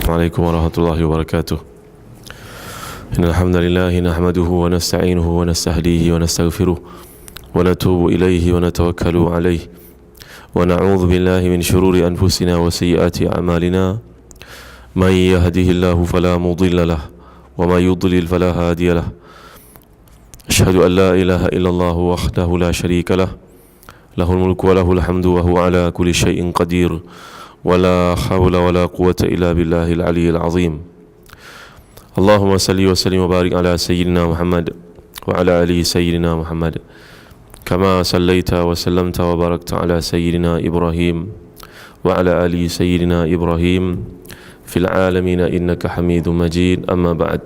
عليكم ورحمة الله وبركاته. إن الحمد لله نحمده ونستعينه ونستهديه ونستغفره ونتوب إليه ونتوكل عليه ونعوذ بالله من شرور أنفسنا وسيئات أعمالنا. من يهده الله فلا مضل له وما يضلل فلا هادي له. أشهد أن لا إله إلا الله وحده لا شريك له له الملك وله الحمد وهو على كل شيء قدير ولا حول ولا قوة إلا بالله العلي العظيم. اللهم صل وسلم وبارك على سيدنا محمد وعلى آل سيدنا محمد كما صليت وسلمت وباركت على سيدنا إبراهيم وعلى آل سيدنا إبراهيم في العالمين إنك حميد مجيد. أما بعد.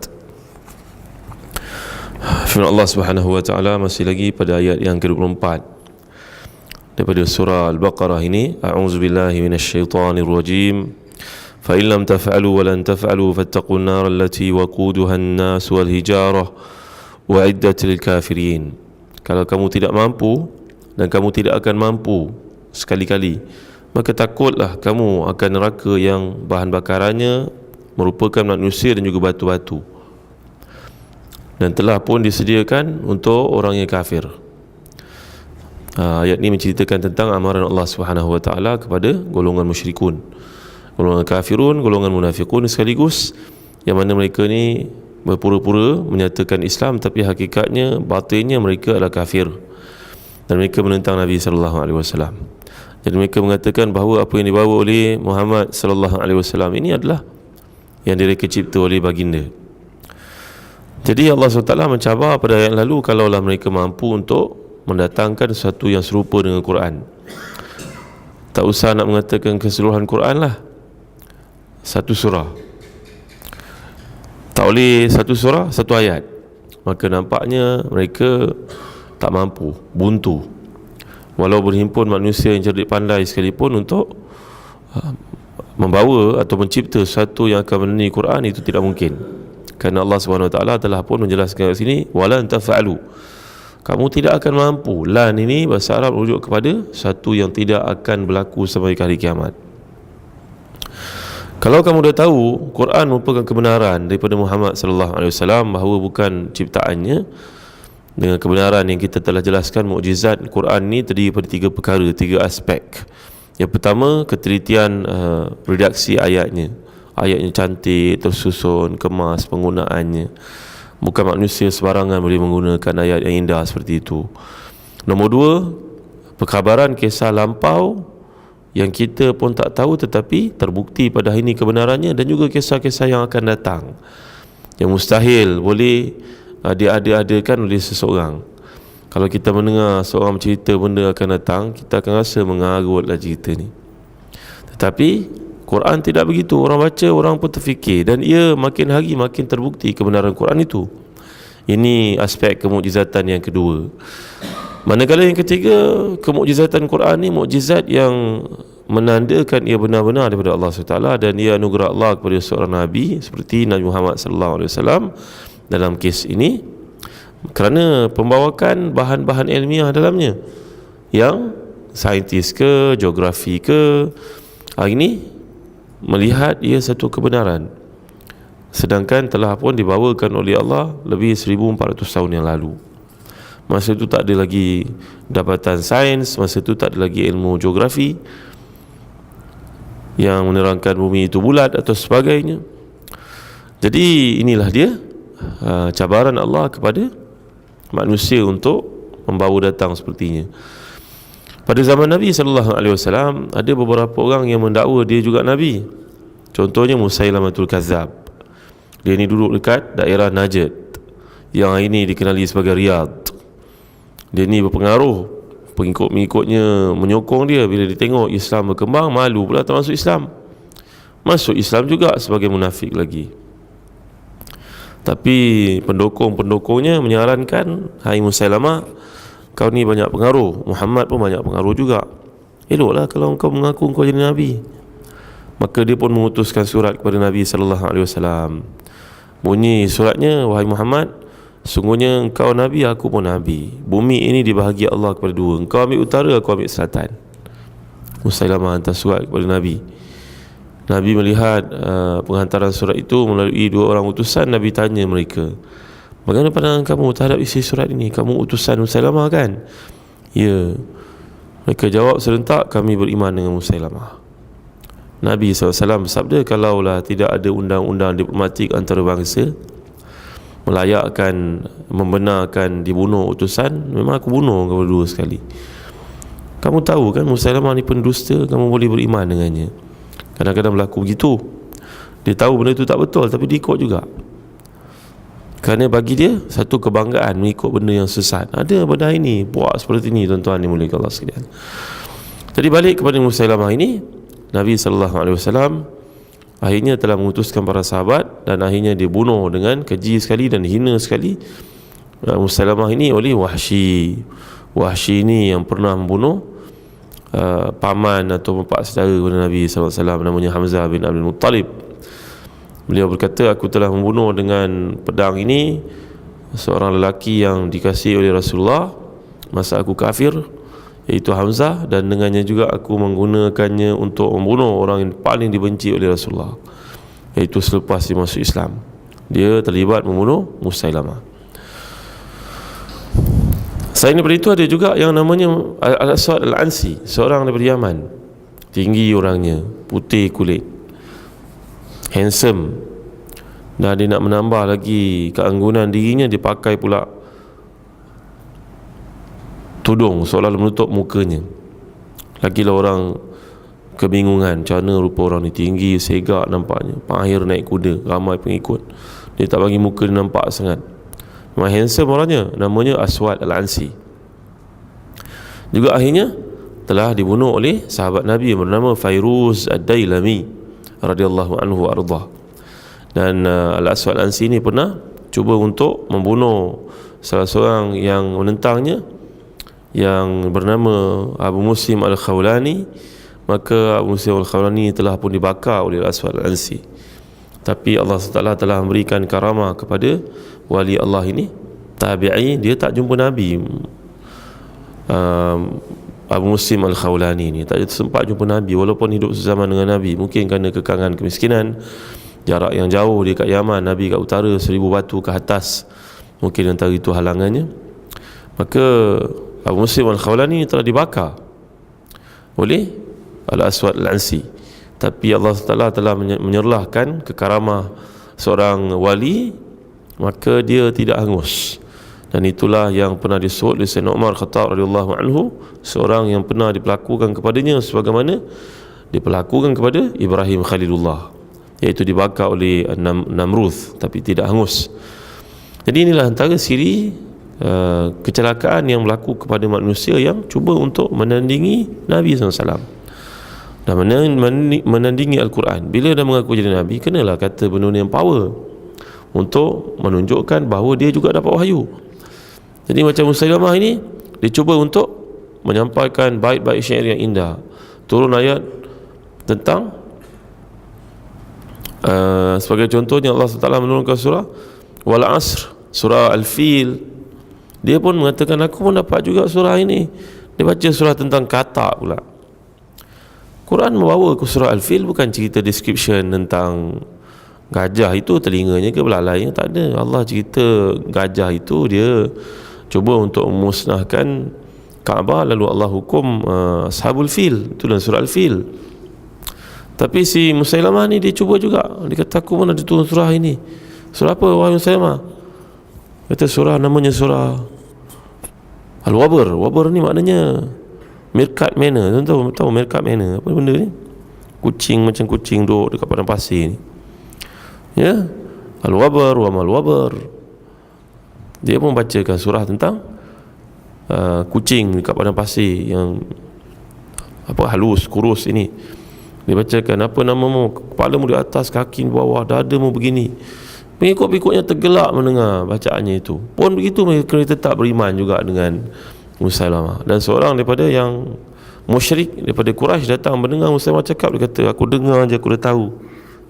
Firman Allah Subhanahu wa taala masih lagi pada ayat yang ke-24 daripada surah Al-Baqarah ini. A'udzubillahi minasyaitonir rajim. Fa in lam taf'alu wa lan taf'alu fattaqun nar allati waquduha an-nas wal hijarah u'iddat lil kafirin. Kalau kamu tidak mampu dan kamu tidak akan mampu sekali-kali, maka takutlah kamu akan neraka yang bahan bakarannya merupakan manusia dan juga batu-batu, dan telah pun disediakan untuk orang yang kafir. Ayat ini menceritakan tentang amaran Allah Subhanahu wa taala kepada golongan musyrikun, golongan kafirun, golongan munafiqun sekaligus, yang mana mereka ni berpura-pura menyatakan Islam tapi hakikatnya batinnya mereka adalah kafir, dan mereka menentang Nabi sallallahu alaihi wasallam. Jadi mereka mengatakan bahawa apa yang dibawa oleh Muhammad sallallahu alaihi wasallam ini adalah yang direka cipta oleh baginda. Jadi Allah SWT mencabar pada ayat lalu kalaulah mereka mampu untuk mendatangkan sesuatu yang serupa dengan Quran. Tak usah nak mengatakan keseluruhan Quran lah, satu surah. Tak boleh satu surah, satu ayat. Maka nampaknya mereka tak mampu, buntu. Walau berhimpun manusia yang cerdik pandai sekalipun untuk membawa atau mencipta sesuatu yang akan menerangi Quran, itu tidak mungkin. Kerana Allah SWT telah pun menjelaskan kat sini, walan tafa'alu, kamu tidak akan mampu. Lan ini bahasa Arab merujuk kepada satu yang tidak akan berlaku sampai hari kiamat. Kalau kamu dah tahu Quran merupakan kebenaran daripada Muhammad sallallahu alaihi wasallam, bahawa bukan ciptaannya, dengan kebenaran yang kita telah jelaskan, mukjizat Quran ni terdiri pada tiga perkara, tiga aspek. Yang pertama, ketelitian redaksi ayatnya. Ayatnya cantik, tersusun, kemas penggunaannya. Bukan manusia sebarangan boleh menggunakan ayat yang indah seperti itu. Nombor dua, perkabaran kisah lampau yang kita pun tak tahu tetapi terbukti pada hari ini kebenarannya, dan juga kisah-kisah yang akan datang yang mustahil boleh diada-adakan oleh seseorang. Kalau kita mendengar seorang bercerita benda akan datang, kita akan rasa mengarutlah cerita ni. Tetapi Quran tidak begitu. Orang baca, orang pun terfikir, dan ia makin hari makin terbukti kebenaran Quran itu. Ini aspek kemukjizatan yang kedua. Manakala yang ketiga, kemukjizatan Quran ni mukjizat yang menandakan ia benar-benar daripada Allah SWT, dan ia anugerah Allah kepada seorang Nabi seperti Nabi Muhammad SAW dalam kes ini, kerana pembawakan bahan-bahan ilmiah dalamnya, yang saintis ke, geografi ke, hari ini melihat ia satu kebenaran, sedangkan telah pun dibawakan oleh Allah lebih 1400 tahun yang lalu. Masa itu tak ada lagi dapatan sains, masa itu tak ada lagi ilmu geografi yang menerangkan bumi itu bulat atau sebagainya. Jadi inilah dia cabaran Allah kepada manusia untuk membawa datang sepertinya. Pada zaman Nabi SAW, ada beberapa orang yang mendakwa dia juga Nabi. Contohnya Musailamatul Kazzab. Dia ni duduk dekat daerah Najd, yang hari ini dikenali sebagai Riyadh. Dia ni berpengaruh, pengikut-pengikutnya menyokong dia. Bila dia tengok Islam berkembang, malu pula tak masuk Islam. Masuk Islam juga sebagai munafik lagi. Tapi pendukung-pendukungnya menyarankan, hai Musailamah, kau ni banyak pengaruh, Muhammad pun banyak pengaruh juga, eloklah kalau kau mengaku kau jadi Nabi. Maka dia pun mengutuskan surat kepada Nabi SAW. Bunyi suratnya, wahai Muhammad, sungguhnya engkau Nabi, aku pun Nabi. Bumi ini dibahagi Allah kepada dua, engkau ambil utara, aku ambil selatan. Musailamah hantar surat kepada Nabi. Nabi melihat penghantaran surat itu melalui 2 orang utusan. Nabi tanya mereka, bagaimana pandangan kamu terhadap isi surat ini? Kamu utusan Musailamah kan? Ya. Mereka jawab serentak, kami beriman dengan Musailamah. Nabi SAW bersabda, kalaulah tidak ada undang-undang diplomatik antara bangsa melayakkan, membenarkan dibunuh utusan, memang aku bunuh kamu dua sekali. Kamu tahu kan Musailamah ni pendusta, kamu boleh beriman dengannya. Kadang-kadang berlaku begitu. Dia tahu benda itu tak betul, tapi dia ikut juga. Kerana bagi dia satu kebanggaan mengikut benda yang sesat. Ada benda ini, buat seperti ini, tuan-tuan dimuliakan Allah sekalian. Jadi balik kepada Musailamah ini, Nabi SAW akhirnya telah mengutuskan para sahabat, dan akhirnya dibunuh dengan keji sekali dan hina sekali Musailamah ini oleh Wahsy. Wahsy ini yang pernah membunuh paman atau bapa saudara kepada Nabi SAW, namanya Hamzah bin Abdul Muttalib. Beliau berkata, aku telah membunuh dengan pedang ini seorang lelaki yang dikasihi oleh Rasulullah masa aku kafir, iaitu Hamzah, dan dengannya juga aku menggunakannya untuk membunuh orang yang paling dibenci oleh Rasulullah, iaitu selepas dia masuk Islam. Dia terlibat membunuh Musailamah. Selain daripada itu, ada juga yang namanya Al-Aswad Al-Ansi, seorang daripada Yaman, tinggi orangnya, putih kulit, handsome, dan dia nak menambah lagi keanggunan dirinya, dia pakai pula tudung seolah menutup mukanya. Lagilah orang kebingungan, macam mana rupa orang ni, tinggi, segak nampaknya, pahir naik kuda, ramai pengikut, dia tak bagi muka dia nampak sangat. Memang handsome orangnya, namanya Aswad Al-Ansi. Juga akhirnya telah dibunuh oleh sahabat Nabi yang bernama Fairuz Ad-Dailami radhiyallahu anhu ardah. Dan Al-Aswad Al-Ansi ini pernah cuba untuk membunuh salah seorang yang menentangnya, yang bernama Abu Muslim Al-Khawlani. Maka Abu Muslim Al-Khawlani telah pun dibakar oleh Al-Aswad Al-Ansi. Tapi Allah SWT telah memberikan karamah kepada wali Allah ini, tabi'i, dia tak jumpa Nabi. Abu Muslim Al-Khawlani ni tak sempat jumpa Nabi, walaupun hidup sezaman dengan Nabi. Mungkin kerana kekangan kemiskinan, jarak yang jauh, dia kat Yaman, Nabi kat utara, 1000 batu ke atas, mungkin antara itu halangannya. Maka Abu Muslim Al-Khawlani telah dibakar oleh Al-Aswad Al-Ansi. Tapi Allah Ta'ala telah menyerlahkan kekaramah seorang wali, maka dia tidak hangus. Dan itulah yang pernah disebut oleh Sayyidina Umar Khattab radhiyallahu anhu, seorang yang pernah diperlakukan kepadanya sebagaimana diperlakukan kepada Ibrahim Khalilullah, iaitu dibakar oleh Namrud tapi tidak hangus. Jadi inilah antara ciri kecelakaan yang berlaku kepada manusia yang cuba untuk menandingi Nabi SAW dan menandingi Al-Quran. Bila dah mengaku jadi Nabi, kenalah kata benda yang power untuk menunjukkan bahawa dia juga dapat wahyu. Jadi macam Musailamah ini, dia cuba untuk menyampaikan bait-bait syair yang indah. Turun ayat tentang sebagai contohnya Allah SWT menurunkan surah Wal Asr, surah Al-Fil. Dia pun mengatakan, aku pun dapat juga surah ini. Dia baca surah tentang katak pula. Quran membawa ke surah Al-Fil bukan cerita description tentang gajah itu telinganya ke belalainya, tak ada. Allah cerita gajah itu dia cuba untuk memusnahkan Kaabah, lalu Allah hukum Ashabul Fil, itu dalam surah Al-Fil. Tapi si Musailamah ni dia cuba juga, dia kata aku pun ada turun surah ini. Surah apa wahai Musailamah? Kata surah namanya surah Al-Wabr. Wabr ni maknanya Mirkat Manor. Tuan tahu Mirkat Manor apa benda ni? Kucing, macam kucing duduk dekat padang pasir ni. Ya, Al-Wabr wa mal Wabr. Dia pun bacakan surah tentang kucing dekat padang pasir yang apa, halus, kurus ini. Dia bacakan, apa namamu, kepalamu di atas, kaki di bawah, dadamu begini. Pengikut-pengikutnya tergelak mendengar bacaannya itu. Pun begitu mereka tetap beriman juga dengan Musailamah. Dan seorang daripada yang musyrik daripada Quraisy datang mendengar Musailamah cakap, dia kata, aku dengar je, aku dah tahu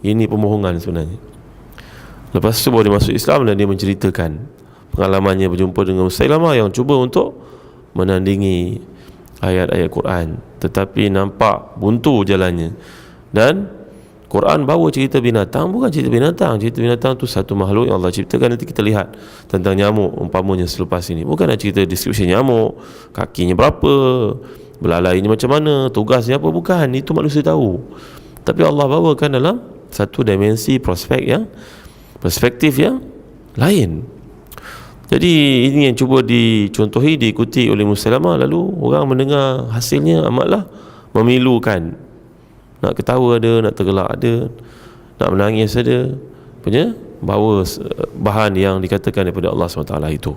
ini pembohongan sebenarnya. Lepas tu baru dia masuk Islam dan dia menceritakan pengalamannya berjumpa dengan Musailamah yang cuba untuk menandingi ayat-ayat Quran, tetapi nampak buntu jalannya. Dan Quran bawa cerita binatang, bukan cerita binatang. Cerita binatang tu satu makhluk yang Allah ciptakan. Nanti kita lihat tentang nyamuk umpamanya selepas ini. Bukan nak cerita deskripsi nyamuk, kakinya berapa, belalainya macam mana, tugasnya apa, bukan. Itu manusia tahu. Tapi Allah bawakan dalam satu dimensi perspektif yang lain. Jadi ini yang cuba dicontohi, diikuti oleh Musailamah. Lalu orang mendengar hasilnya amatlah memilukan. Nak ketawa ada, nak tergelak ada, nak menangis ada, punya bawa bahan yang dikatakan daripada Allah SWT itu.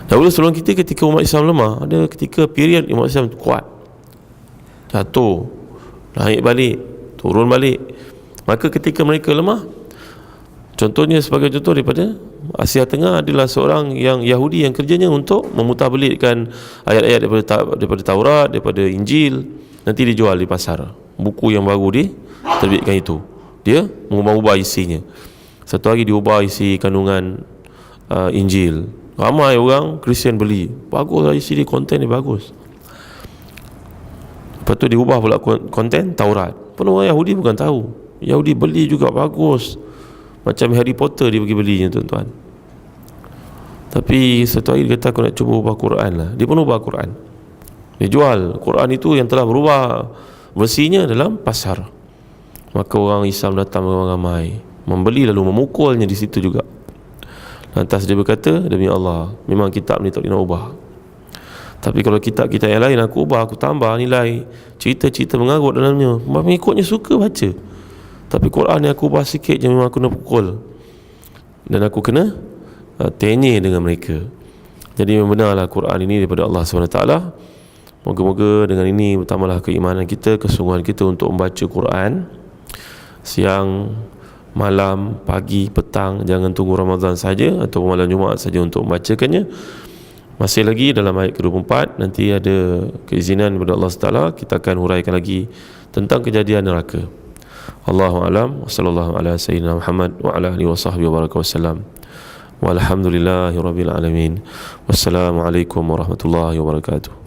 Dahulu sebelum kita, ketika umat Islam lemah, ada ketika period umat Islam kuat, jatuh, naik balik, turun balik. Maka ketika mereka lemah, contohnya sebagai contoh daripada Asia Tengah adalah seorang yang Yahudi yang kerjanya untuk memutarbelitkan ayat-ayat daripada Taurat, daripada Injil, nanti dijual di pasar. Buku yang baru diterbitkan itu, dia mengubah-ubah isinya. Satu hari diubah isi kandungan Injil. Ramai orang Kristian beli. Bagus lah isi dia, konten dia bagus. Lepas tu diubah pula konten Taurat. Pun orang Yahudi bukan tahu. Yahudi beli juga, bagus. Macam Harry Potter dia pergi belinya, tuan-tuan. Tapi satu hari dia kata, aku nak cuba ubah Quran lah. Dia pun ubah Quran. Dia jual Quran itu yang telah berubah versinya dalam pasar. Maka orang Islam datang ramai-ramai, membeli lalu memukulnya di situ juga. Lantas dia berkata, demi Allah, memang kitab ni tak boleh nak ubah. Tapi kalau kitab kita yang lain aku ubah, aku tambah nilai, cerita-cerita mengarut dalamnya, pengikutnya suka baca. Tapi Quran ni aku ubah sikit je, memang aku nak pukul. Dan aku kena tenye dengan mereka. Jadi memang benarlah Quran ini daripada Allah SWT. Moga-moga dengan ini bertambahlah keimanan kita, kesungguhan kita untuk membaca Quran siang, malam, pagi, petang. Jangan tunggu Ramadan saja atau malam Jumaat saja untuk membacakannya. Masih lagi dalam ayat ke-24, nanti ada keizinan daripada Allah SWT, kita akan huraikan lagi tentang kejadian neraka. Allahu a'lam. Wassallallahu ala sayyidina Muhammad wa ala alihi wa sahbihi wa baraka wasallam. Walhamdulillahi rabbil alamin. Wassalamualaikum warahmatullahi wabarakatuh.